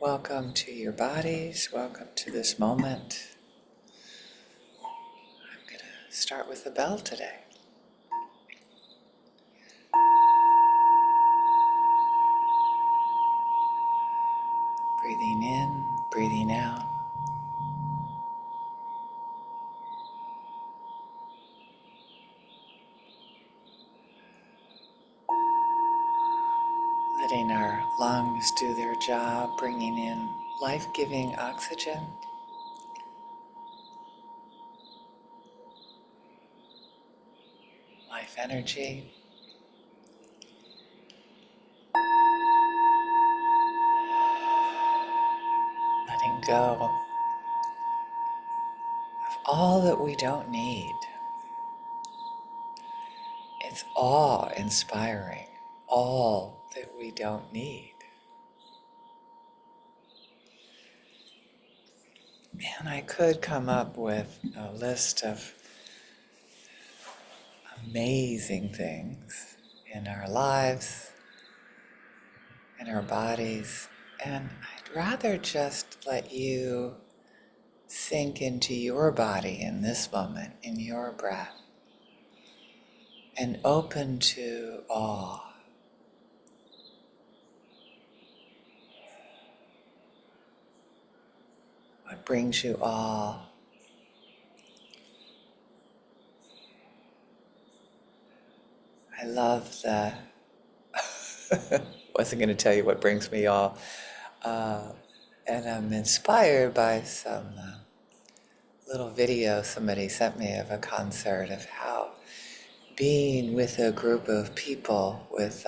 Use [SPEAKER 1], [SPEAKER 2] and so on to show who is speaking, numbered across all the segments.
[SPEAKER 1] Welcome to your bodies. Welcome to this moment. I'm going to start with the bell today. Breathing in, breathing out. Letting our lungs do their job, bringing in life-giving oxygen. Life energy. Letting go of all that we don't need. It's awe-inspiring, all that we don't need. And I could come up with a list of amazing things in our lives, in our bodies, and I'd rather just let you sink into your body in this moment, in your breath, and open to awe. What brings you awe? I love the, wasn't going to tell you what brings me awe, and I'm inspired by some little video somebody sent me of a concert of how being with a group of people with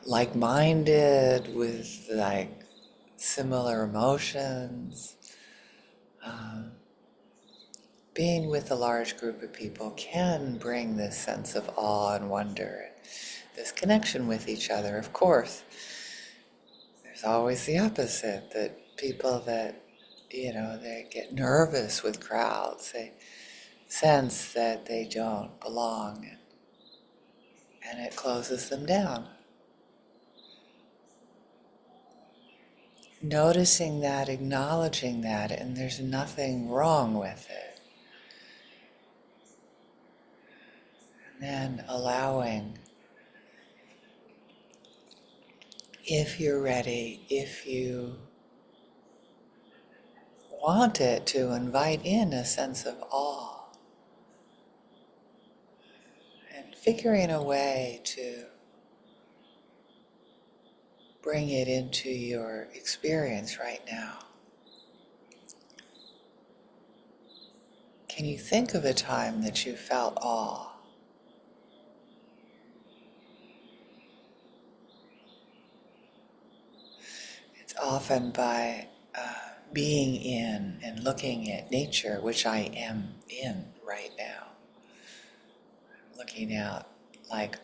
[SPEAKER 1] like-minded, with like similar emotions, being with a large group of people can bring this sense of awe and wonder, this connection with each other. Of course, there's always the opposite, that people that, they get nervous with crowds, they sense that they don't belong, and it closes them down. Noticing that, acknowledging that, and there's nothing wrong with it. And then allowing, if you're ready, if you want it, to invite in a sense of awe. And figuring a way to bring it into your experience right now. Can you think of a time that you felt awe? It's often by being in and looking at nature, which I am in right now. I'm looking out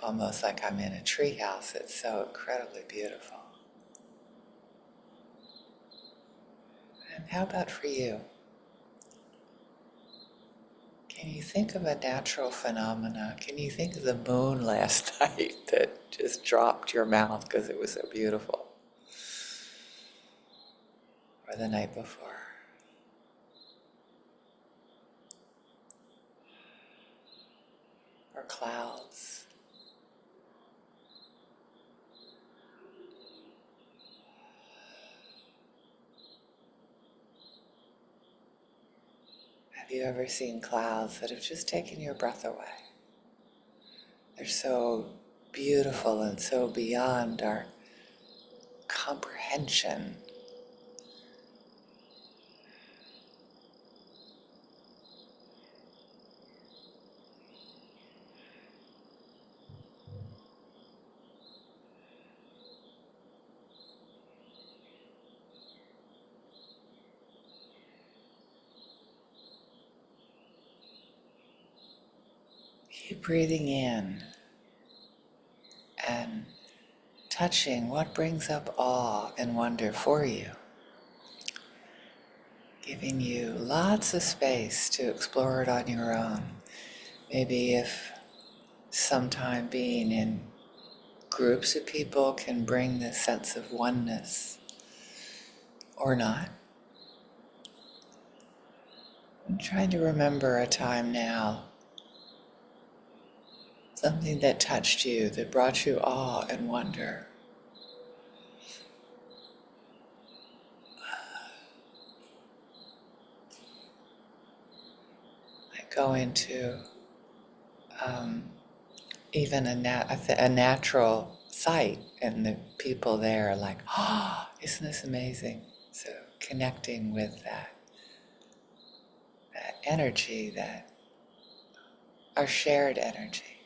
[SPEAKER 1] almost like I'm in a treehouse. It's so incredibly beautiful. And how about for you? Can you think of a natural phenomena? Can you think of the moon last night that just dropped your mouth because it was so beautiful? Or the night before? Or clouds? Have you ever seen clouds that have just taken your breath away? They're so beautiful and so beyond our comprehension. Keep breathing in and touching what brings up awe and wonder for you. Giving you lots of space to explore it on your own. Maybe if sometime being in groups of people can bring this sense of oneness or not. I'm trying to remember a time now, something that touched you, that brought you awe and wonder. I go into even a natural site, and the people there are like, oh, isn't this amazing? So connecting with that energy, that our shared energy,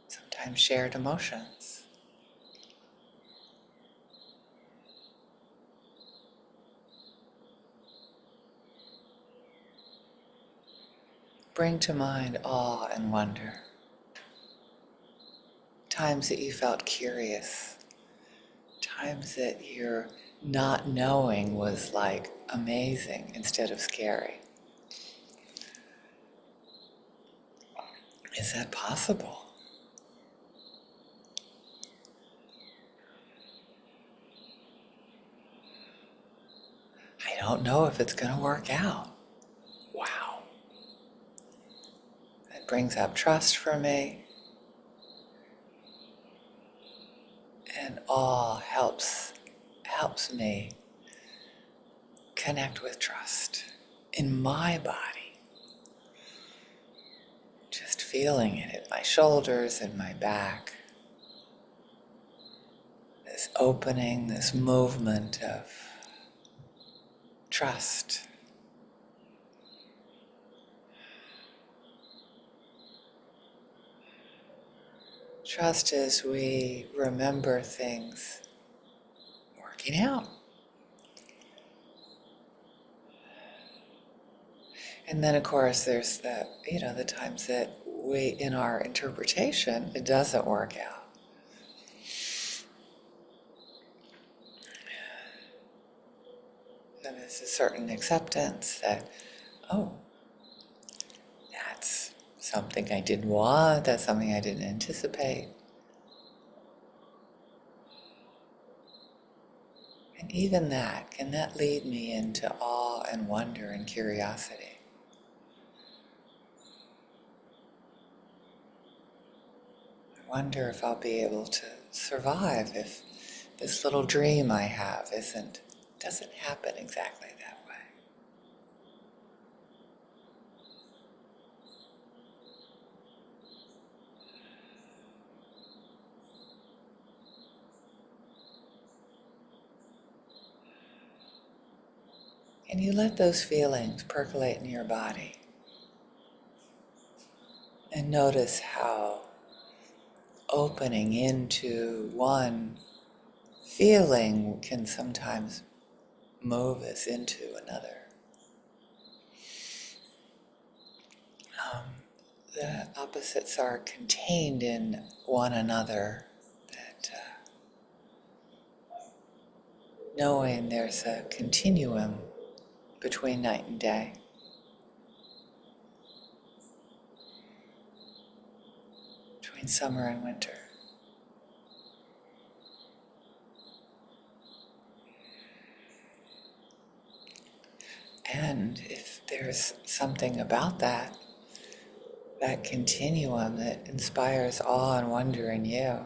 [SPEAKER 1] sometimes shared emotions. Bring to mind awe and wonder. Times that you felt curious, times that your not knowing was like amazing instead of scary. Is that possible? I don't know if it's going to work out. Wow. It brings up trust for me. And awe helps me connect with trust in my body. Just feeling it in my shoulders and my back. This opening, this movement of trust. Trust as we remember things working out. And then of course there's the times that in our interpretation, it doesn't work out. And there's a certain acceptance that, oh, that's something I didn't want, that's something I didn't anticipate. And even that, can that lead me into awe and wonder and curiosity? I wonder if I'll be able to survive if this little dream I have doesn't happen exactly that way. And you let those feelings percolate in your body. And notice how opening into one feeling can sometimes move us into another. The opposites are contained in one another, that knowing there's a continuum between night and day. Between summer and winter. And if there's something about that continuum that inspires awe and wonder in you,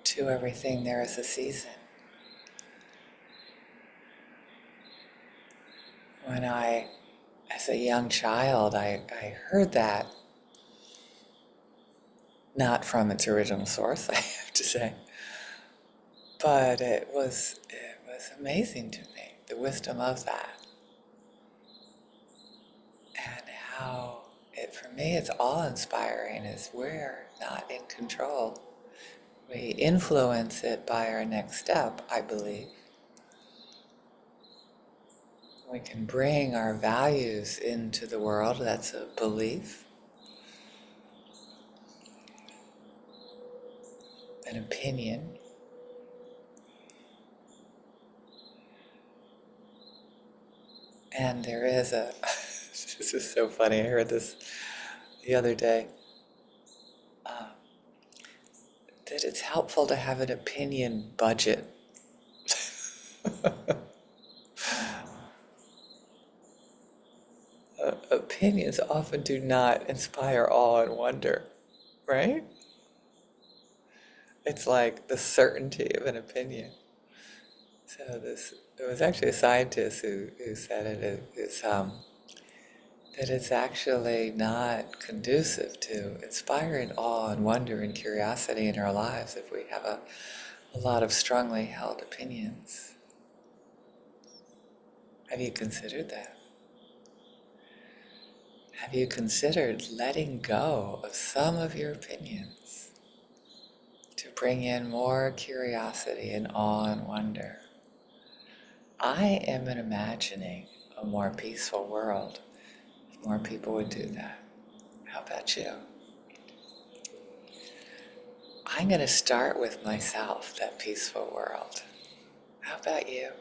[SPEAKER 1] to everything there is a season. When as a young child, I heard that, not from its original source, I have to say, but it was amazing to me, the wisdom of that, and how for me it's awe-inspiring. Is we're not in control. We influence it by our next step, I believe. We can bring our values into the world, that's a belief, an opinion. And there is a, this is so funny, I heard this the other day, um, that it's helpful to have an opinion budget. Opinions often do not inspire awe and wonder, right? It's like the certainty of an opinion. So this, it was actually a scientist who said that it's actually not conducive to inspiring awe and wonder and curiosity in our lives if we have a lot of strongly held opinions. Have you considered that? Have you considered letting go of some of your opinions to bring in more curiosity and awe and wonder? I am imagining a more peaceful world if more people would do that. How about you? I'm going to start with myself, that peaceful world. How about you?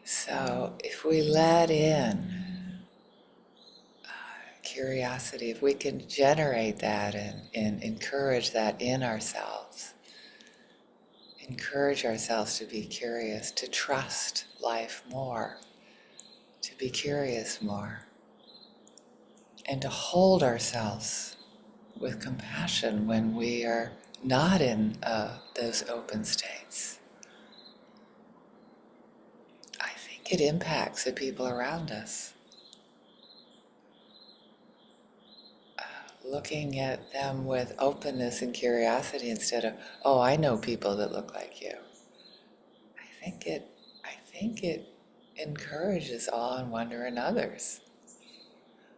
[SPEAKER 1] So if we let in curiosity, if we can generate that and encourage that in ourselves, encourage ourselves to be curious, to trust life more, to be curious more, and to hold ourselves with compassion when we are not in those open states. I think it impacts the people around us. Looking at them with openness and curiosity instead of, oh, I know people that look like you. I think it encourages awe and wonder in others.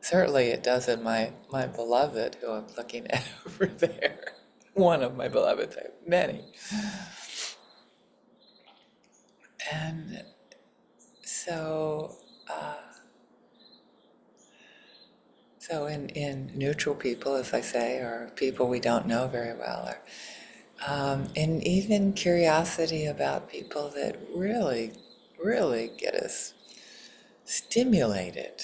[SPEAKER 1] Certainly it does in my beloved, who I'm looking at over there. One of my beloveds, I have many. And so, so in neutral people, as I say, or people we don't know very well, or and even curiosity about people that really, really get us stimulated.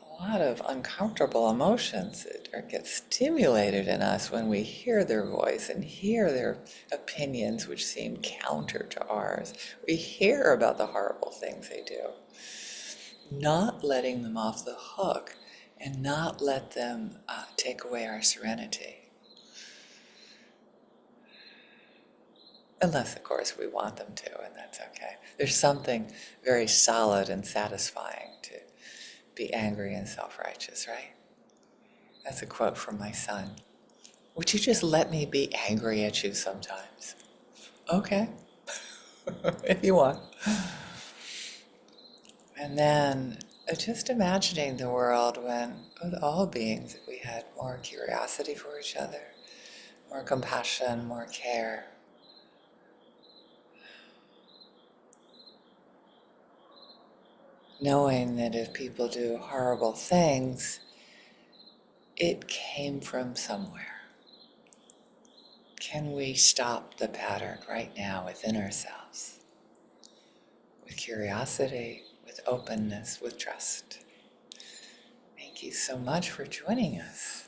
[SPEAKER 1] A lot of uncomfortable emotions that get stimulated in us when we hear their voice and hear their opinions, which seem counter to ours. We hear about the horrible things they do. Not letting them off the hook and not let them take away our serenity. Unless, of course, we want them to, and that's okay. There's something very solid and satisfying to be angry and self-righteous, right? That's a quote from my son. Would you just let me be angry at you sometimes? Okay, if you want. And then just imagining the world when, with all beings, if we had more curiosity for each other, more compassion, more care. Knowing that if people do horrible things, it came from somewhere. Can we stop the pattern right now within ourselves? With curiosity, with openness, with trust. Thank you so much for joining us.